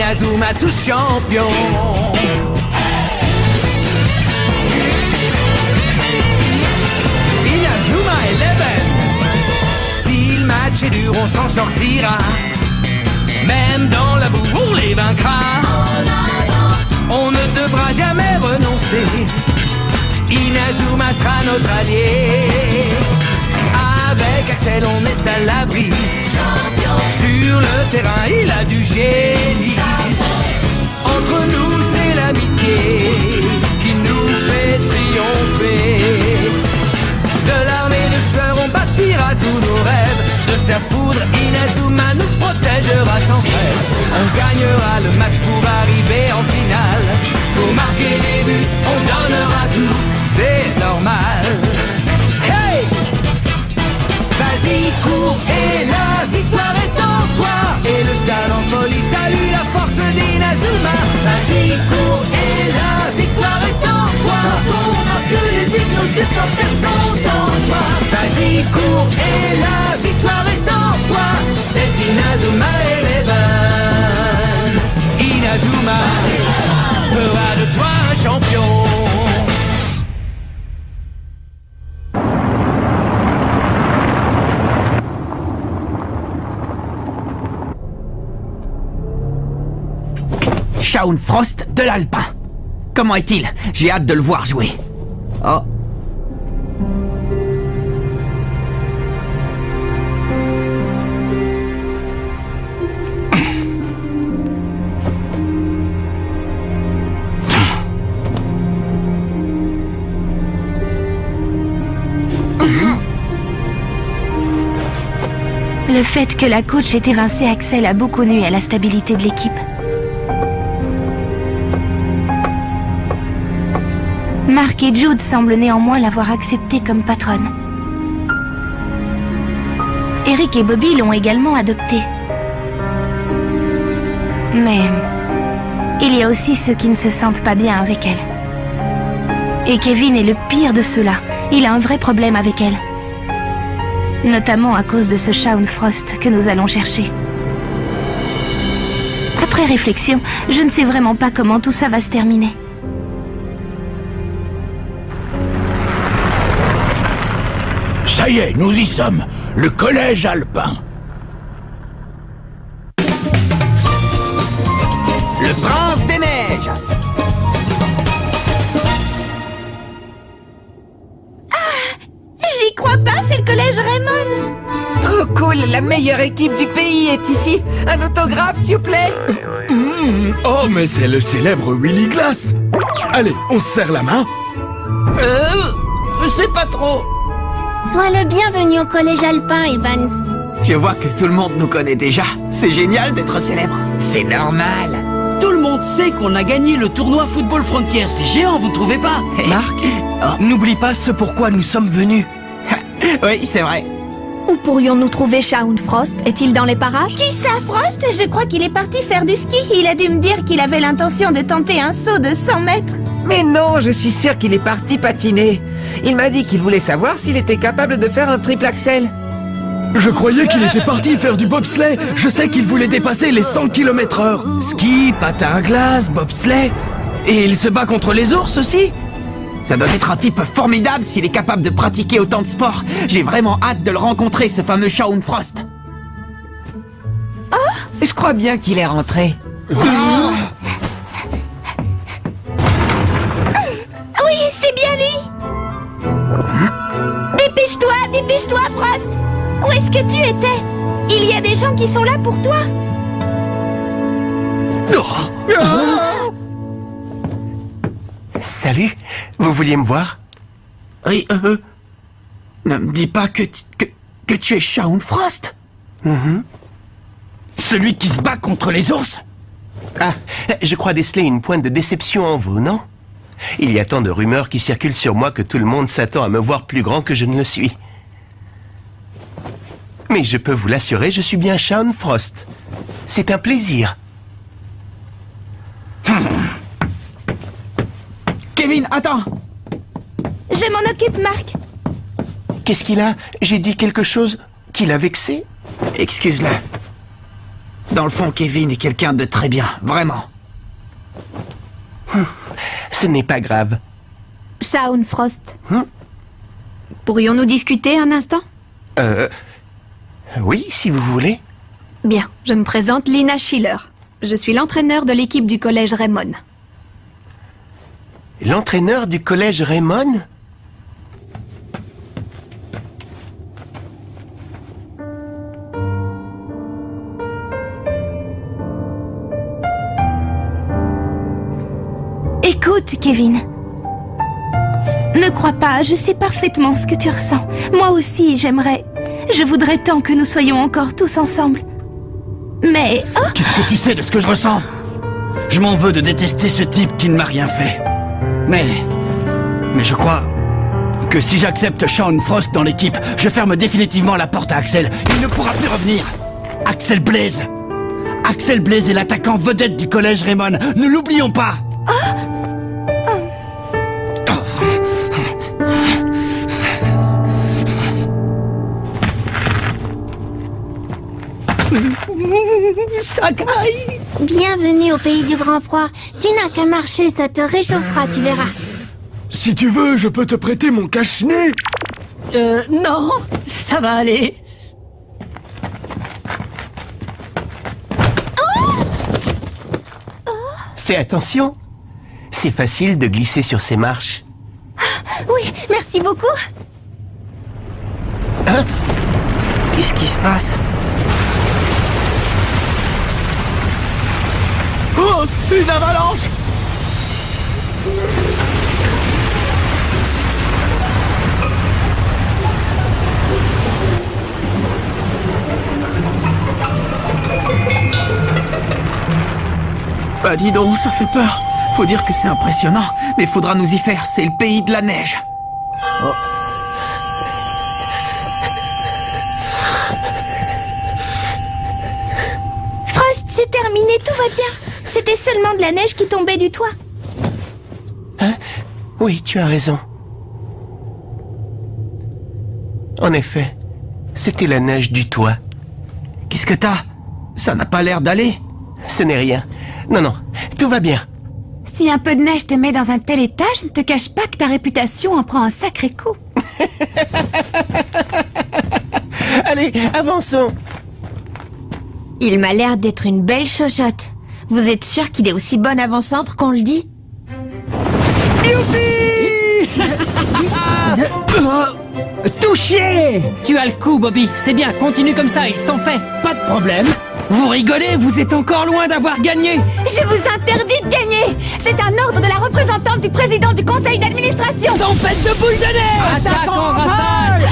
Inazuma tous champions. Inazuma 11. Si le match est dur, on s'en sortira. Même dans la boue, on les vaincra. On ne devra jamais renoncer. Inazuma sera notre allié. Avec Axel, on est à l'abri. Sur le terrain, il a du génie. Entre nous, c'est l'amitié qui nous fait triompher. De l'armée de sœurs, on bâtira tous nos rêves. De sa foudre, Inazuma nous protégera sans trêve. On gagnera le match pour arriver en finale. Pour marquer des buts, on donnera tout, c'est normal. Hey! Vas-y, cours et la victoire est en toi. Et le stade en folie salue la force d'Inazuma. Vas-y, cours et la victoire est en toi. Quand on marque les buts, nos supporters sont en joie. Vas-y, cours et la victoire est en toi. C'est Inazuma 11. Inazuma fera de toi un champion. Shaun Frost de l'Alpin. Comment est-il? J'ai hâte de le voir jouer. Oh. Le fait que la coach ait évincé Axel a beaucoup nui à la stabilité de l'équipe. Mark et Jude semblent néanmoins l'avoir acceptée comme patronne. Eric et Bobby l'ont également adoptée. Mais il y a aussi ceux qui ne se sentent pas bien avec elle. Et Kevin est le pire de ceux-là. Il a un vrai problème avec elle. Notamment à cause de ce Shaun Frost que nous allons chercher. Après réflexion, je ne sais vraiment pas comment tout ça va se terminer. Ça y est, nous y sommes. Le collège alpin. Le prince des neiges. J'y crois pas, c'est le collège Raymond. Trop cool, la meilleure équipe du pays est ici. Un autographe, s'il vous plaît. Oh, mais c'est le célèbre Willy Glass. Allez, on se serre la main. Je sais pas trop. Sois le bienvenu au collège alpin, Evans. Je vois que tout le monde nous connaît déjà. C'est génial d'être célèbre. C'est normal. Tout le monde sait qu'on a gagné le tournoi Football Frontier. C'est géant, vous ne trouvez pas? Marc, N'oublie pas ce pourquoi nous sommes venus. oui, c'est vrai. Où pourrions-nous trouver Shaun Frost? Est-il dans les parages? Qui ça, Frost? Je crois qu'il est parti faire du ski. Il a dû me dire qu'il avait l'intention de tenter un saut de 100 mètres. Mais non, je suis sûr qu'il est parti patiner. Il m'a dit qu'il voulait savoir s'il était capable de faire un triple axel. Je croyais qu'il était parti faire du bobsleigh. Je sais qu'il voulait dépasser les 100 km/h. Ski, patin à glace, bobsleigh. Et il se bat contre les ours aussi? Ça doit être un type formidable s'il est capable de pratiquer autant de sport. J'ai vraiment hâte de le rencontrer, ce fameux Shaun Frost. Je crois bien qu'il est rentré. Oui, c'est bien lui. Dépêche-toi, dépêche-toi, Frost. Où est-ce que tu étais? Il y a des gens qui sont là pour toi. Salut, vous vouliez me voir? Oui, ne me dis pas que tu es Shaun Frost. Celui qui se bat contre les ours? Ah, je crois déceler une pointe de déception en vous, non? Il y a tant de rumeurs qui circulent sur moi que tout le monde s'attend à me voir plus grand que je ne le suis. Mais je peux vous l'assurer, je suis bien Shaun Frost. C'est un plaisir. Kevin, attends. Je m'en occupe, Marc. Qu'est-ce qu'il a? J'ai dit quelque chose qui l'a vexé? Excuse-le. Dans le fond, Kevin est quelqu'un de très bien, vraiment. Ce n'est pas grave. Shaun Frost. Pourrions-nous discuter un instant? Oui, si vous voulez. Bien, je me présente Lina Schiller. Je suis l'entraîneur de l'équipe du collège Raymond. L'entraîneur du collège Raymond? Écoute, Kevin. Ne crois pas, je sais parfaitement ce que tu ressens. Moi aussi, je voudrais tant que nous soyons encore tous ensemble. Mais... Oh! Qu'est-ce que tu sais de ce que je ressens? Je m'en veux de détester ce type qui ne m'a rien fait. Mais je crois que si j'accepte Shaun Frost dans l'équipe, je ferme définitivement la porte à Axel. Il ne pourra plus revenir. Axel Blaze. Axel Blaze est l'attaquant vedette du collège Raymond. Ne l'oublions pas. Sakai! Bienvenue au pays du grand froid. Tu n'as qu'à marcher, ça te réchauffera, tu verras. Si tu veux, je peux te prêter mon cache-nez. Non, ça va aller. Fais attention. C'est facile de glisser sur ces marches. Oui, merci beaucoup. Hein? Qu'est-ce qui se passe? Oh! Une avalanche! Bah dis donc, ça fait peur. Faut dire que c'est impressionnant, mais faudra nous y faire, c'est le pays de la neige. Oh. Frost, c'est terminé, tout va bien. C'était seulement de la neige qui tombait du toit. Hein? Oui, tu as raison. En effet, c'était la neige du toit. Qu'est-ce que t'as? Ça n'a pas l'air d'aller. Ce n'est rien. Non, non, tout va bien. Si un peu de neige te met dans un tel état, je ne te cache pas que ta réputation en prend un sacré coup. Allez, avançons. Il m'a l'air d'être une belle chochotte. Vous êtes sûr qu'il est aussi bon avant-centre qu'on le dit? Touché! Tu as le coup, Bobby. C'est bien, continue comme ça, il s'en fait. Pas de problème. Vous rigolez, vous êtes encore loin d'avoir gagné. Je vous interdis de gagner. C'est un ordre de la représentante du président du conseil d'administration. Tempête de boules de neige. Attaque en rafale!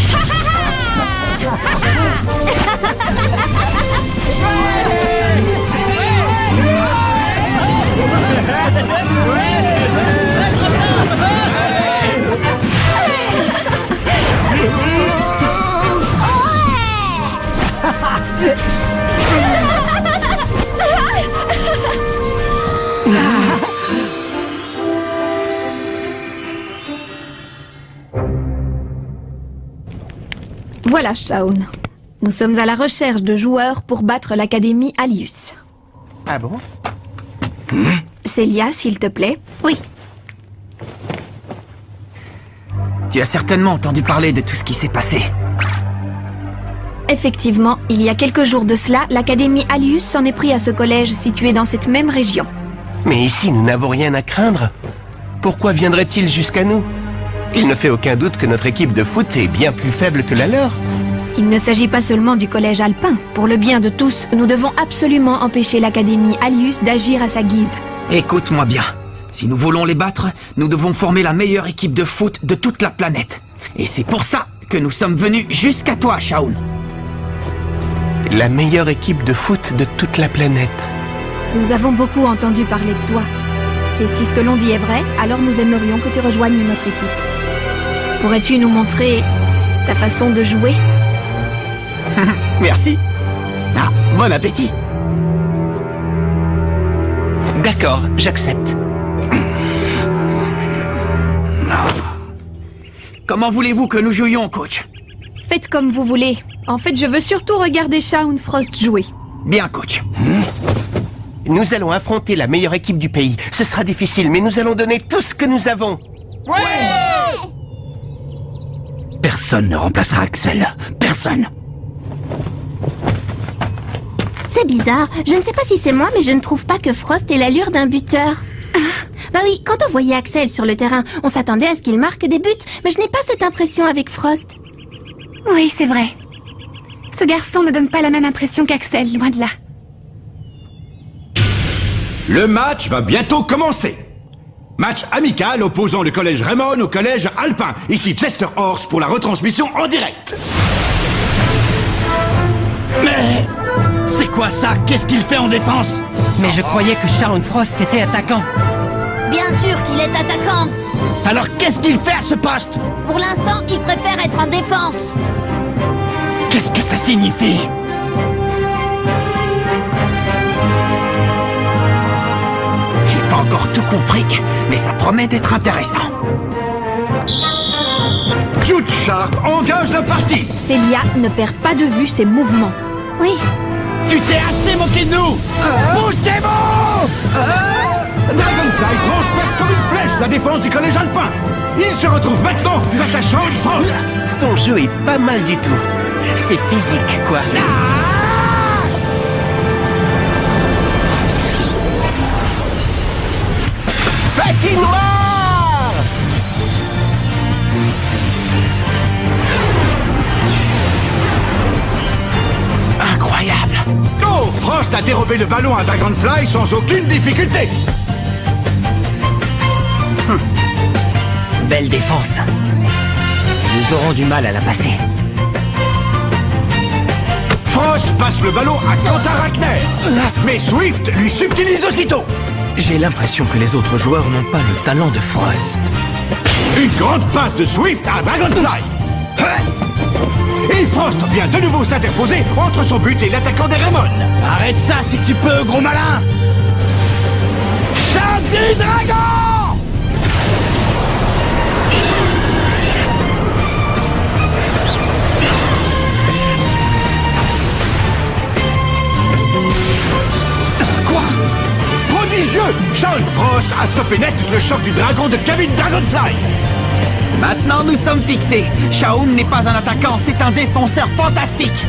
Voilà, Shaun. Nous sommes à la recherche de joueurs pour battre l'Académie Alius. Ah bon? Célia, s'il te plaît. Oui. Tu as certainement entendu parler de tout ce qui s'est passé. Effectivement, il y a quelques jours de cela, l'Académie Alius s'en est pris à ce collège situé dans cette même région. Mais ici, nous n'avons rien à craindre. Pourquoi viendrait-il jusqu'à nous? Il ne fait aucun doute que notre équipe de foot est bien plus faible que la leur. Il ne s'agit pas seulement du collège alpin. Pour le bien de tous, nous devons absolument empêcher l'Académie Alius d'agir à sa guise. Écoute-moi bien. Si nous voulons les battre, nous devons former la meilleure équipe de foot de toute la planète. Et c'est pour ça que nous sommes venus jusqu'à toi, Shaun. La meilleure équipe de foot de toute la planète. Nous avons beaucoup entendu parler de toi. Et si ce que l'on dit est vrai, alors nous aimerions que tu rejoignes notre équipe. Pourrais-tu nous montrer ta façon de jouer? Merci. Ah, bon appétit. D'accord, j'accepte. Comment voulez-vous que nous jouions, coach? Faites comme vous voulez. En fait, je veux surtout regarder Shaun Frost jouer. Bien, coach. Nous allons affronter la meilleure équipe du pays. Ce sera difficile, mais nous allons donner tout ce que nous avons. Personne ne remplacera Axel. Personne. C'est bizarre. Je ne sais pas si c'est moi, mais je ne trouve pas que Frost ait l'allure d'un buteur. Bah oui, quand on voyait Axel sur le terrain, on s'attendait à ce qu'il marque des buts, mais je n'ai pas cette impression avec Frost. Oui, c'est vrai. Ce garçon ne donne pas la même impression qu'Axel, loin de là. Le match va bientôt commencer. Match amical opposant le collège Raymond au collège Alpin. Ici Chester Horse pour la retransmission en direct. Mais... c'est quoi ça? Qu'est-ce qu'il fait en défense? Mais je croyais que Shaun Frost était attaquant. Bien sûr qu'il est attaquant. Alors qu'est-ce qu'il fait à ce poste? Pour l'instant, il préfère être en défense. Qu'est-ce que ça signifie? J'ai pas encore tout compris, mais ça promet d'être intéressant. Jude Sharp engage la partie. Célia ne perd pas de vue ses mouvements. Oui. Tu t'es assez moqué de nous! Poussez-vous! Dragonfly transperce comme une flèche la défense du collège Alpin. Il se retrouve maintenant face à Shaun Frost. Son jeu est pas mal du tout. C'est physique, quoi. Patinoire! Incroyable! Oh, Frost a dérobé le ballon à Dragonfly sans aucune difficulté. Belle défense. Nous aurons du mal à la passer. Frost passe le ballon à Quentin Ragner. Mais Swift lui subtilise aussitôt. J'ai l'impression que les autres joueurs n'ont pas le talent de Frost. Une grande passe de Swift à Dragonfly. Et Frost vient de nouveau s'interposer entre son but et l'attaquant des Raymond. Arrête ça si tu peux, gros malin! Chant du dragon! Quoi? Prodigieux! Shaun Frost a stoppé net le choc du dragon de Kevin Dragonfly. Maintenant, nous sommes fixés. Shaun n'est pas un attaquant, c'est un défenseur fantastique.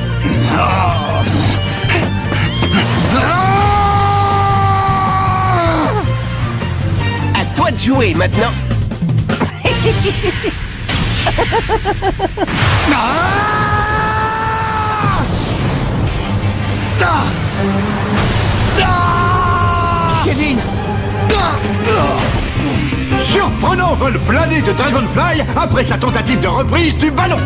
À toi de jouer maintenant. Kevin! Surprenant vol plané de Dragonfly après sa tentative de reprise du ballon.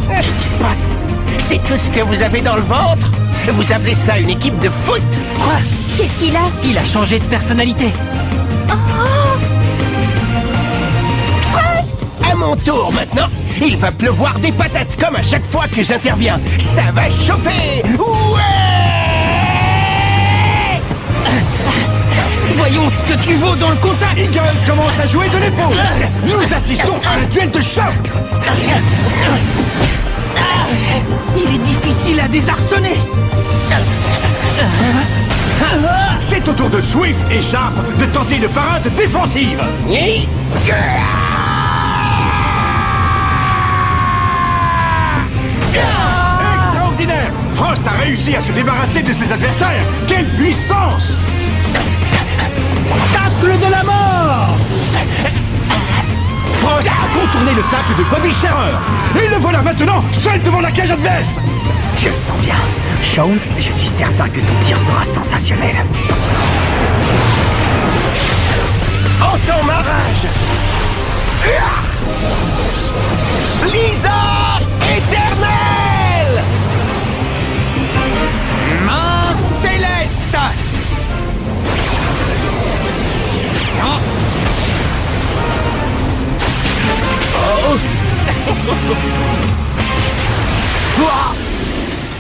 Qu'est-ce qui se passe? C'est tout ce que vous avez dans le ventre? Vous appelez ça une équipe de foot? Quoi? Qu'est-ce qu'il a? Il a changé de personnalité. À mon tour maintenant. Il va pleuvoir des patates comme à chaque fois que j'interviens. Ça va chauffer. Ouais! Voyons ce que tu vaux dans le contact. Eagle commence à jouer de l'épaule. Nous assistons à un duel de choc. Il est difficile à désarçonner. C'est au tour de Swift et Sharp de tenter une parade défensive. Extraordinaire! Frost a réussi à se débarrasser de ses adversaires. Quelle puissance! Tacle de la mort! Frost a contourné le tacle de Bobby Scherer. Et le voilà maintenant, seul devant la cage adverse. Je le sens bien. Shaun, je suis certain que ton tir sera sensationnel. Entends ma rage! Lisa éternelle! Main céleste!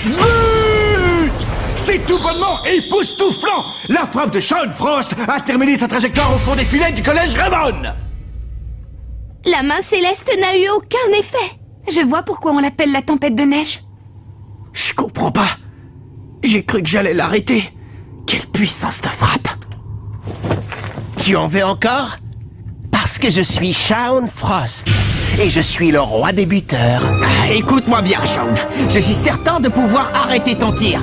But! C'est tout bonnement époustouflant! La frappe de Shaun Frost a terminé sa trajectoire au fond des filets du collège Raymond! La main céleste n'a eu aucun effet. Je vois pourquoi on l'appelle la tempête de neige. Je comprends pas. J'ai cru que j'allais l'arrêter. Quelle puissance de frappe. Tu en veux encore? Parce que je suis Shaun Frost. Et je suis le roi des buteurs. Écoute-moi bien, Shaun. Je suis certain de pouvoir arrêter ton tir.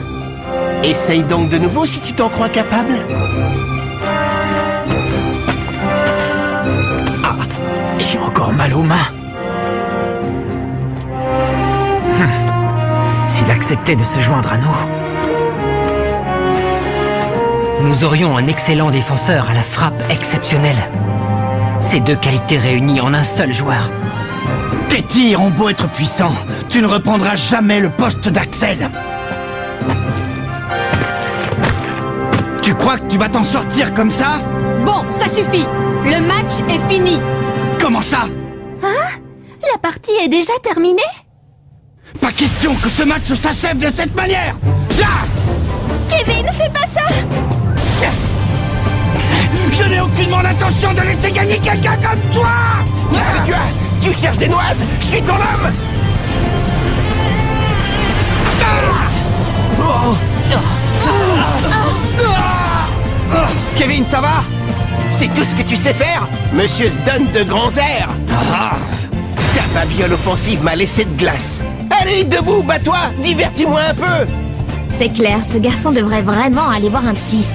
Essaye donc de nouveau si tu t'en crois capable. Ah, j'ai encore mal aux mains. S'il acceptait de se joindre à nous... Nous aurions un excellent défenseur à la frappe exceptionnelle. Ces deux qualités réunies en un seul joueur. Tes tirs ont beau être puissants, tu ne reprendras jamais le poste d'Axel. Tu crois que tu vas t'en sortir comme ça? Bon, ça suffit. Le match est fini. Comment ça? Hein? La partie est déjà terminée? Pas question que ce match s'achève de cette manière. Là! Kevin, fais pas ça! Je n'ai aucunement l'intention de laisser gagner quelqu'un comme toi! Qu'est-ce que tu as? Tu cherches des noises? Je suis ton homme! Kevin, ça va? C'est tout ce que tu sais faire? Monsieur se donne de grands airs! Ta babiole offensive m'a laissé de glace! Allez, debout, bats-toi! Divertis-moi un peu! C'est clair, ce garçon devrait vraiment aller voir un psy.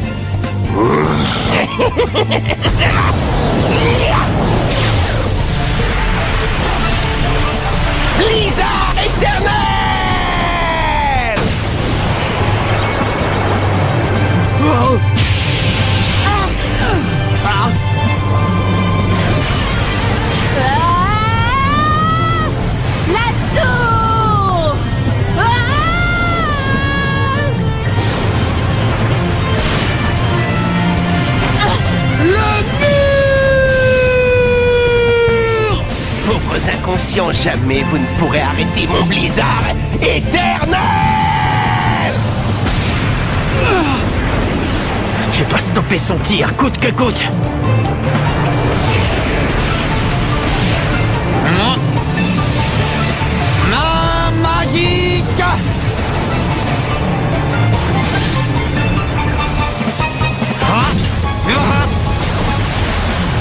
Blizzard éternel! Oh. La tour! Pauvres inconscients, jamais vous ne pourrez arrêter mon blizzard éternel! Je dois stopper son tir, coûte que coûte. Main magique!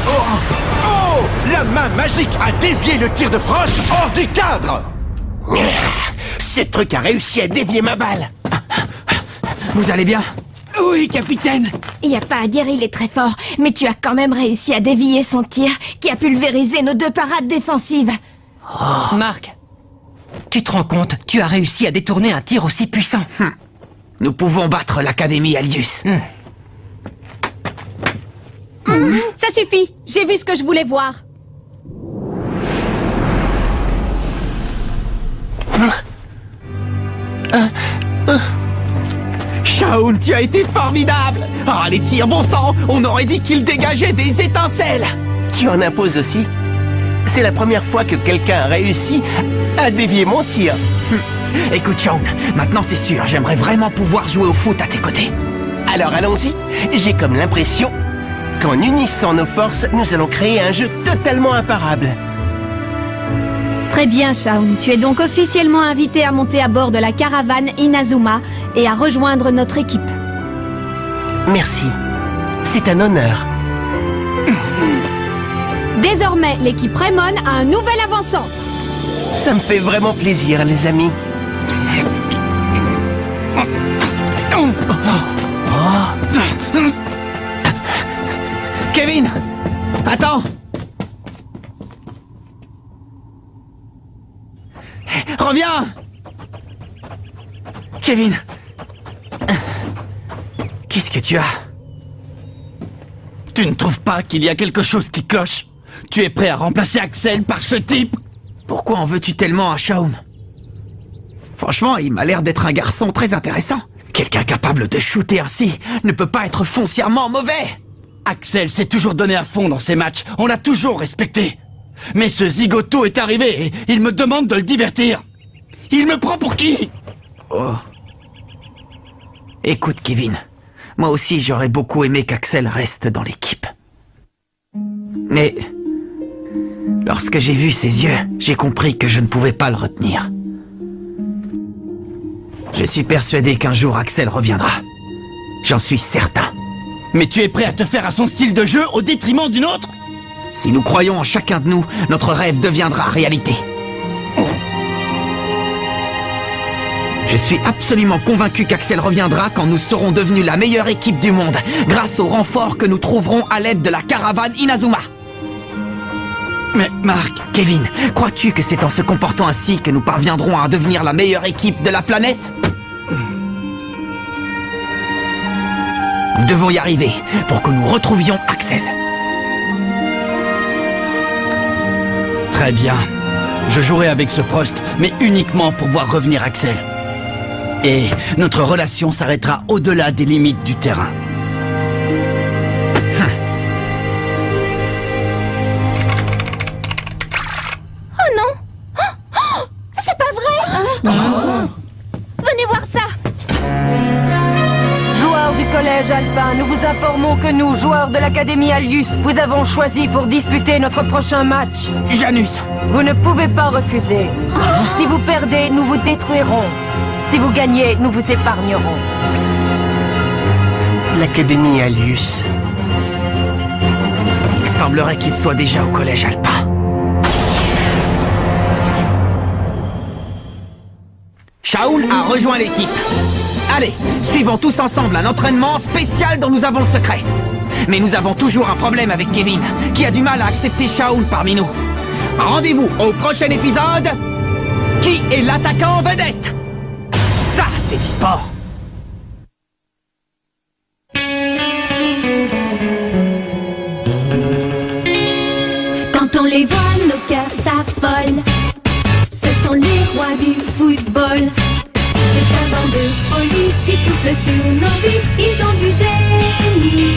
Oh! La main magique a dévié le tir de Frost hors du cadre! Ce truc a réussi à dévier ma balle! Vous allez bien? Oui, capitaine. Il n'y a pas à dire, il est très fort, mais tu as quand même réussi à dévier son tir, qui a pulvérisé nos deux parades défensives. Oh. Marc, tu te rends compte, tu as réussi à détourner un tir aussi puissant. Nous pouvons battre l'Académie Aldius. Ça suffit. J'ai vu ce que je voulais voir. Shaun, tu as été formidable! Ah, les tirs, bon sang! On aurait dit qu'ils dégageaient des étincelles! Tu en imposes aussi? C'est la première fois que quelqu'un a réussi à dévier mon tir. Écoute, Shaun, maintenant c'est sûr, j'aimerais vraiment pouvoir jouer au foot à tes côtés. Alors allons-y. J'ai comme l'impression qu'en unissant nos forces, nous allons créer un jeu totalement imparable. Très bien, Shaun. Tu es donc officiellement invité à monter à bord de la caravane Inazuma et à rejoindre notre équipe. Merci. C'est un honneur. Désormais, l'équipe Raymond a un nouvel avant-centre. Ça me fait vraiment plaisir, les amis. Kevin! Attends! Reviens! Kevin! Qu'est-ce que tu as? Tu ne trouves pas qu'il y a quelque chose qui cloche? Tu es prêt à remplacer Axel par ce type? Pourquoi en veux-tu tellement à Shaun? Franchement, il m'a l'air d'être un garçon très intéressant. Quelqu'un capable de shooter ainsi ne peut pas être foncièrement mauvais. Axel s'est toujours donné à fond dans ses matchs. On l'a toujours respecté. Mais ce zigoto est arrivé et il me demande de le divertir. Il me prend pour qui? Oh. Écoute, Kevin. Moi aussi, j'aurais beaucoup aimé qu'Axel reste dans l'équipe. Mais... Lorsque j'ai vu ses yeux, j'ai compris que je ne pouvais pas le retenir. Je suis persuadé qu'un jour Axel reviendra. J'en suis certain. Mais tu es prêt à te faire à son style de jeu au détriment d'une autre? Si nous croyons en chacun de nous, notre rêve deviendra réalité. Je suis absolument convaincu qu'Axel reviendra quand nous serons devenus la meilleure équipe du monde, grâce au renfort que nous trouverons à l'aide de la caravane Inazuma. Mais Marc... Kevin, crois-tu que c'est en se comportant ainsi que nous parviendrons à devenir la meilleure équipe de la planète? Nous devons y arriver pour que nous retrouvions Axel. Très bien. Je jouerai avec ce Frost, mais uniquement pour voir revenir Axel. Et notre relation s'arrêtera au-delà des limites du terrain. Oh non! Oh, c'est pas vrai! Venez voir ça! Joueurs du collège Alpin, nous vous informons que nous, joueurs de l'Académie Alius, vous avons choisi pour disputer notre prochain match. Janus! Vous ne pouvez pas refuser. Si vous perdez, nous vous détruirons. Si vous gagnez, nous vous épargnerons. L'Académie Alius. Il semblerait qu'il soit déjà au collège Alpin. Shaun a rejoint l'équipe. Allez, suivons tous ensemble un entraînement spécial dont nous avons le secret. Mais nous avons toujours un problème avec Kevin, qui a du mal à accepter Shaun parmi nous. Rendez-vous au prochain épisode. Qui est l'attaquant vedette? Ça, c'est du sport. Quand on les voit, nos cœurs s'affolent. Ce sont les rois du football. C'est un vent de folie qui souffle sur nos vies. Ils ont du génie.